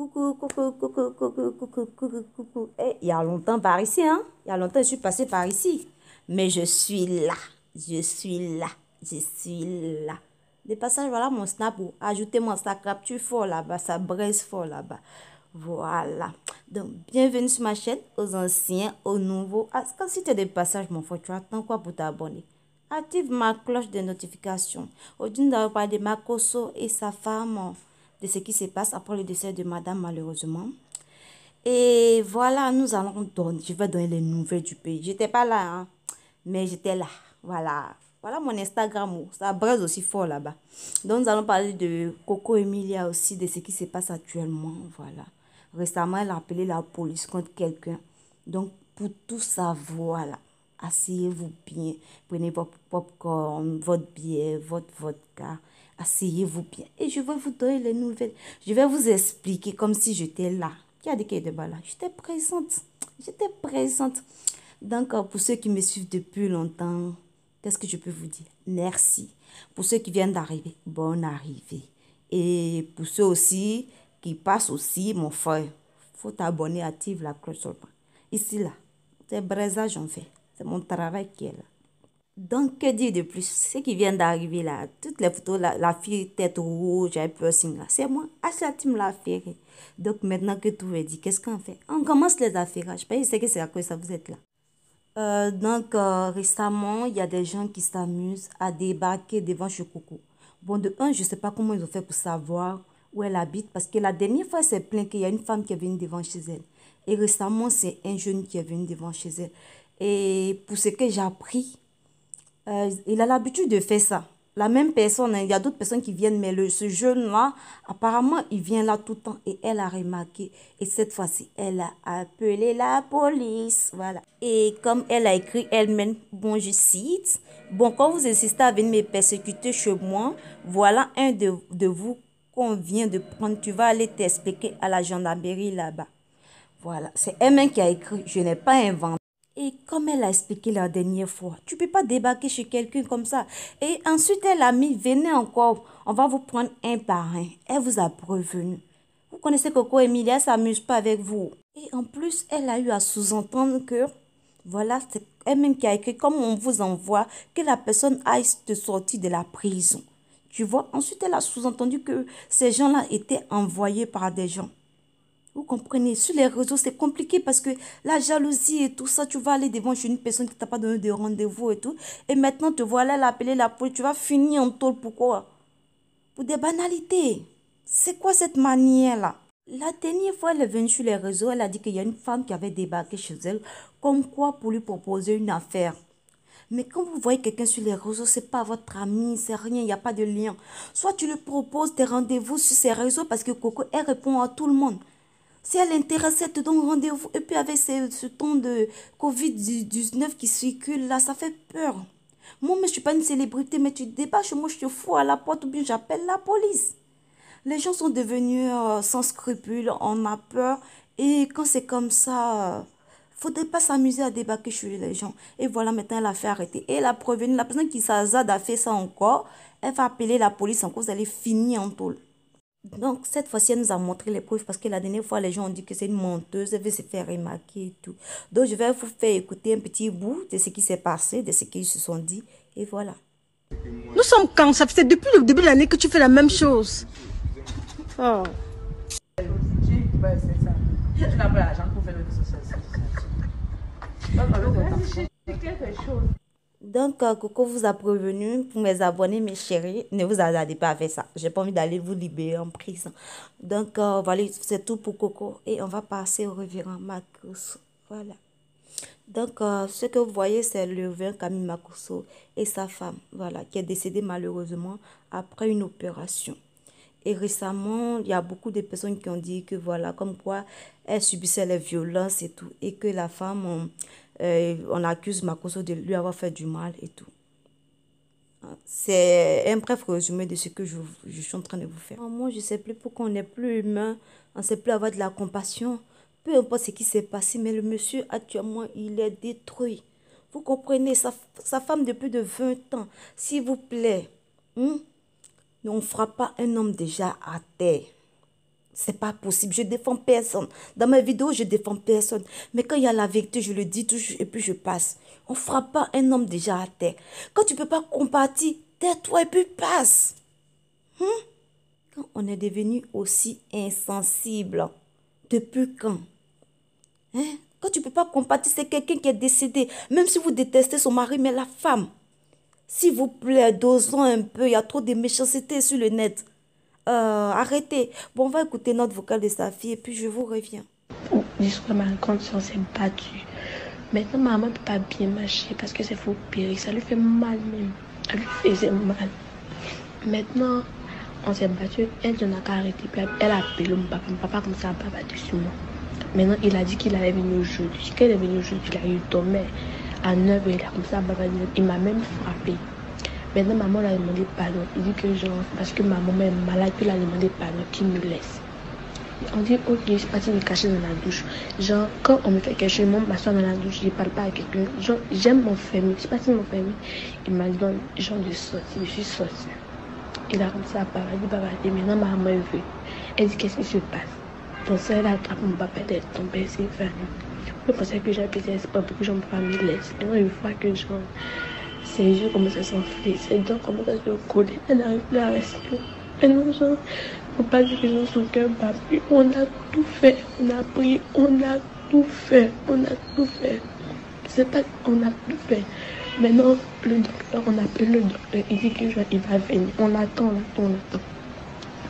Coucou, coucou, coucou, coucou, coucou, coucou, coucou. Eh, il y a longtemps par ici, hein? Il y a longtemps, je suis passée par ici. Mais je suis là. Je suis là. Je suis là. De passage, voilà mon snap. Ajoutez mon snap capture fort là-bas. Ça braise fort là-bas. Voilà. Donc, bienvenue sur ma chaîne. Aux anciens, aux nouveaux. Ah, quand si tu es de passage, mon frère, tu attends quoi pour t'abonner? Active ma cloche de notification. Aujourd'hui, nous allons parler de Makosso et sa femme, de ce qui se passe après le décès de madame, malheureusement. Et voilà, nous allons donner, je vais donner les nouvelles du pays. J'étais pas là, hein, mais j'étais là. Voilà. Voilà mon Instagram, ça braise aussi fort là-bas. Donc, nous allons parler de Coco Emilia aussi, de ce qui se passe actuellement. Voilà. Récemment, elle a appelé la police contre quelqu'un. Donc, pour tout ça, voilà. Asseyez-vous bien. Prenez votre popcorn, votre bière, votre vodka. Asseyez-vous bien. Et je vais vous donner les nouvelles. Je vais vous expliquer comme si j'étais là. Qui a dit qu'elle était pas là? J'étais présente. J'étais présente. Donc, pour ceux qui me suivent depuis longtemps, qu'est-ce que je peux vous dire? Merci. Pour ceux qui viennent d'arriver, bonne arrivée. Et pour ceux aussi qui passent aussi, mon frère, faut t'abonner, active la cloche sur le bas. Ici, là, c'est braisage en fait. C'est mon travail qui est là. Donc, que dire de plus? Ceux qui viennent d'arriver là, toutes les photos, la fille tête rouge, j'ai piercing là, c'est moi. Asha, tu me l'as fait. Donc, maintenant que tout est dit, qu'est-ce qu'on fait? On commence les affaires. Je pense que c'est à cause de ça vous êtes là. Récemment, il y a des gens qui s'amusent à débarquer devant chez Coco. Bon, de un, je ne sais pas comment ils ont fait pour savoir où elle habite, parce que la dernière fois, elle s'est plaint qu'il y a une femme qui est venue devant chez elle. Et récemment, c'est un jeune qui est venu devant chez elle. Et pour ce que j'ai appris, il a l'habitude de faire ça. La même personne, hein, il y a d'autres personnes qui viennent, mais ce jeune-là, apparemment, il vient là tout le temps et elle a remarqué. Et cette fois-ci, elle a appelé la police. Voilà. Et comme elle a écrit elle-même, bon, je cite, bon, quand vous insistez à venir me persécuter chez moi, voilà un de vous qu'on vient de prendre. Tu vas aller t'expliquer à la gendarmerie là-bas. Voilà. C'est elle-même qui a écrit. Je n'ai pas inventé. Et comme elle a expliqué la dernière fois, tu ne peux pas débarquer chez quelqu'un comme ça. Et ensuite, elle a mis, venez encore, on va vous prendre un par un. Elle vous a prévenu. Vous connaissez Coco Emilia, elle ne s'amuse pas avec vous. Et en plus, elle a eu à sous-entendre que, voilà, c'est elle-même qui a écrit, comme on vous envoie, que la personne aille te sortir de la prison. Tu vois, ensuite, elle a sous-entendu que ces gens-là étaient envoyés par des gens. Vous comprenez, sur les réseaux, c'est compliqué parce que la jalousie et tout ça, tu vas aller devant chez une personne qui t'a pas donné de rendez-vous et tout. Et maintenant, te voilà, elle a appelé la police, tu vas finir en tôle. Pourquoi? Pour des banalités. C'est quoi cette manière-là? La dernière fois, elle est venue sur les réseaux, elle a dit qu'il y a une femme qui avait débarqué chez elle, comme quoi pour lui proposer une affaire. Mais quand vous voyez quelqu'un sur les réseaux, c'est pas votre ami, c'est rien, il n'y a pas de lien. Soit tu lui proposes des rendez-vous sur ses réseaux parce que Coco, elle répond à tout le monde. Si elle intéresse, elle te donne rendez-vous. Et puis avec ce ton de Covid-19 qui circule là, ça fait peur. Moi, mais je ne suis pas une célébrité, mais tu débats chez moi, je te fous à la porte ou bien j'appelle la police. Les gens sont devenus sans scrupules, on a peur. Et quand c'est comme ça, faudrait pas s'amuser à débarquer chez les gens. Et voilà, maintenant, elle a fait arrêter. Et elle a prévenu, la personne qui s'azade à faire ça encore, elle va appeler la police encore, vous allez finir en tôle. Donc, cette fois-ci, elle nous a montré les preuves parce que la dernière fois, les gens ont dit que c'est une menteuse, elle veut se faire remarquer et tout. Donc, je vais vous faire écouter un petit bout de ce qui s'est passé, de ce qu'ils se sont dit. Et voilà. Nous sommes quand? Ça fait depuis le début de l'année que tu fais la même chose. Oh. Tu n'as pas l'argent pour faire le social. Donc, Coco vous a prévenu pour mes abonnés, mes chéris, ne vous hasardez pas à faire ça. J'ai pas envie d'aller vous libérer en prison. Donc, voilà, c'est tout pour Coco. Et on va passer au révérend Marcus. Voilà. Donc, ce que vous voyez, c'est le révérend Camille Makuso et sa femme, voilà, qui est décédée malheureusement après une opération. Et récemment, il y a beaucoup de personnes qui ont dit que voilà, comme quoi elle subissait les violences et tout, et que la femme, on accuse Makosso de lui avoir fait du mal et tout. C'est un bref résumé de ce que je suis en train de vous faire. Moi, je ne sais plus pourquoi on n'est plus humain, on ne sait plus avoir de la compassion. Peu importe ce qui s'est passé, mais le monsieur, actuellement, il est détruit. Vous comprenez, sa femme de plus de 20 ans, s'il vous plaît, on ne fera pas un homme déjà à terre. C'est pas possible. Je défends personne. Dans mes vidéos, je défends personne. Mais quand il y a la vérité, je le dis toujours et puis je passe. On ne frappe pas un homme déjà à terre. Quand tu ne peux pas compatir, tais-toi et puis passe. Quand on est devenu aussi insensible, depuis quand? Quand tu ne peux pas compatir, c'est quelqu'un qui est décédé. Même si vous détestez son mari, mais la femme. S'il vous plaît, dosons un peu. Il y a trop de méchanceté sur le net. Arrêtez. Bon, on va écouter notre vocal de sa fille et puis je vous reviens. Jusqu'à ma conscience s'est battue. Maintenant, maman ne peut pas bien marcher parce que c'est faux pire. Ça lui fait mal même. Elle lui faisait mal. Maintenant, on s'est battu. Elle n'a qu'à arrêter. Puis elle a appelé mon papa. Mon papa comme ça, papa dessus moi. Maintenant, il a dit qu'il allait venir aujourd'hui. Quand il est venu aujourd'hui, il a eu tombé à 9h. Il a comme ça, il m'a même frappé. Maintenant, maman l'a demandé pardon. Il dit que genre, parce que maman est malade, il a demandé pardon, qu'il me laisse. On dit, ok, je suis partie me cacher dans la douche. Genre, quand on me fait quelque chose, moi, je m'assois dans la douche, je ne parle pas à quelqu'un. Genre, j'aime m'enfermer. Je suis partie m'enfermer. Il m'a dit, genre, de sortir. Je suis sortie. Il a comme ça, papa, il dit, papa, et maintenant, maman est venue. Elle dit, qu'est-ce qui se passe? Donc, ça, elle a attrapé mon papa, elle est tombée, c'est fermé. Je pensais que j'avais pété, c'est pas beaucoup, j'en peux pas me laisser. Et moi, une fois que genre, ses yeux commencent à s'enfler, ses dents commencent à se coller, elle n'arrive plus à respirer. Maintenant, genre, faut pas dire que son cœur bat. On a tout fait, on a prié, on a tout fait, on a tout fait. C'est pas qu'on a tout fait. Maintenant, le docteur, on appelle le docteur, il dit que genre, il va venir. On attend.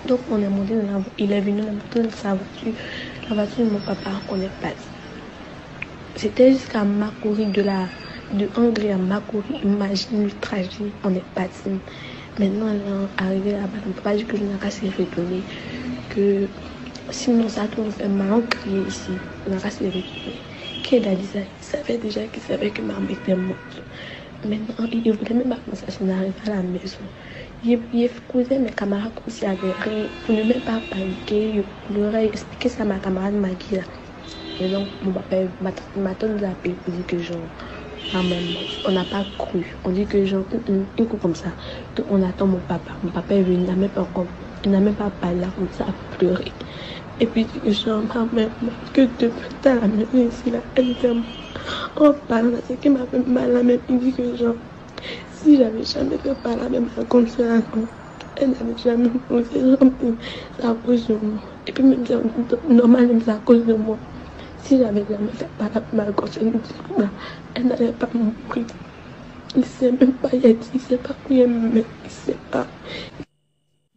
Donc, on est monté dans la voiture, il est venu dans sa voiture. La voiture de mon papa, on est passé. C'était jusqu'à Makori, de Hongrie à Makori. Imagine le trajet, on est parti. Maintenant, arrivé là-bas, on ne peut pas dire que je n'ai qu'à se retourner. Que sinon, ça tout nous fait mal. On criait ici, on n'a qu'à se retourner. Quand il a dit ça, il savait déjà qu'il savait que maman était morte. Maintenant, il ne voulait même pas commencer à s'arriver à la maison. Il causait mes camarades comme s'il y avait rien. Pour ne même pas paniquer, il aurait expliqué ça à ma camarade Maggie là. Et donc, mon papa, ma tante nous a appelé pour dire que genre, on n'a pas cru. On dit que genre, un coup comme ça. Donc, on attend mon papa. Mon papa est venu, il n'a même pas parlé là, comme ça, à pleurer. Et puis, genre, maman, que depuis à la maison ici, là, elle était en parlant, c'est qui m'a fait mal là même. Il dit que genre, si j'avais jamais fait parler à même comme ça, elle n'avait jamais posé, genre, c'est à cause de moi. Et puis, même normal, même c'est à cause de moi. Si j'avais jamais fait parler à ma conscience, elle n'allait pas mourir. Il ne sait même pas y être, il ne sait pas où il est, mais il ne sait pas.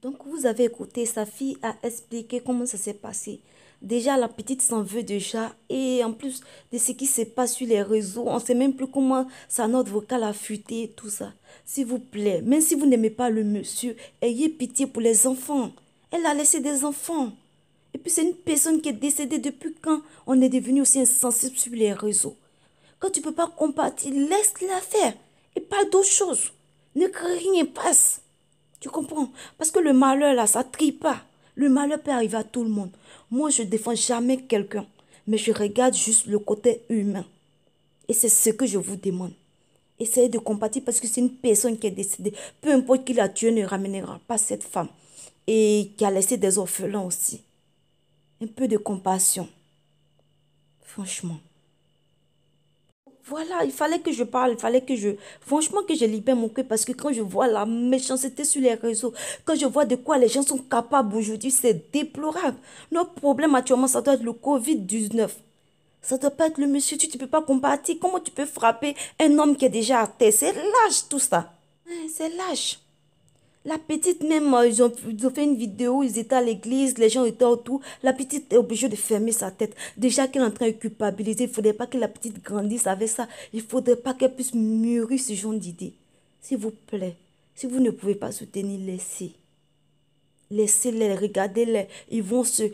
Donc, vous avez écouté, sa fille a expliqué comment ça s'est passé. Déjà, la petite s'en veut déjà. Et en plus de ce qui se passe sur les réseaux, on ne sait même plus comment sa note vocale a fuité et tout ça. S'il vous plaît, même si vous n'aimez pas le monsieur, ayez pitié pour les enfants. Elle a laissé des enfants. Et puis, c'est une personne qui est décédée depuis quand on est devenu aussi insensible sur les réseaux. Quand tu ne peux pas compatir, laisse-la faire. Et pas d'autre chose. Ne crée rien, passe. Tu comprends? Parce que le malheur, là, ça ne trie pas. Le malheur peut arriver à tout le monde. Moi, je ne défends jamais quelqu'un. Mais je regarde juste le côté humain. Et c'est ce que je vous demande. Essayez de compatir parce que c'est une personne qui est décédée. Peu importe qui l'a tué, ne ramènera pas cette femme. Et qui a laissé des orphelins aussi. Un peu de compassion. Franchement. Voilà, il fallait que je parle, il fallait que je... Franchement, que je libère mon cœur parce que quand je vois la méchanceté sur les réseaux, quand je vois de quoi les gens sont capables aujourd'hui, c'est déplorable. Notre problème actuellement, ça doit être le Covid-19. Ça doit pas être le monsieur, tu ne peux pas compatir. Comment tu peux frapper un homme qui est déjà à terre? C'est lâche tout ça. C'est lâche. La petite même, ils ont fait une vidéo, ils étaient à l'église, les gens étaient autour. La petite est obligée de fermer sa tête. Déjà qu'elle est en train de culpabiliser, il ne faudrait pas que la petite grandisse avec ça. Il ne faudrait pas qu'elle puisse mûrir ce genre d'idées. S'il vous plaît, si vous ne pouvez pas soutenir, laissez. Laissez-les, regardez-les. Ils vont se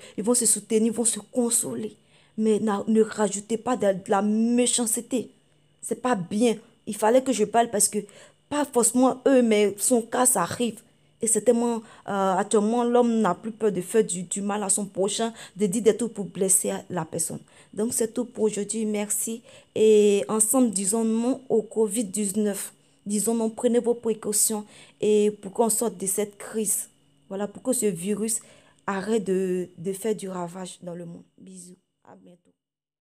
soutenir, ils vont se consoler. Mais ne rajoutez pas de la méchanceté. C'est pas bien. Il fallait que je parle parce que pas forcément eux, mais son cas, ça arrive. Et c'est tellement, actuellement, l'homme n'a plus peur de faire du mal à son prochain, de dire des trucs pour blesser la personne. Donc, c'est tout pour aujourd'hui. Merci. Et ensemble, disons non au Covid-19. Disons non, prenez vos précautions et pour qu'on sorte de cette crise. Voilà, pour que ce virus arrête de faire du ravage dans le monde. Bisous, à bientôt.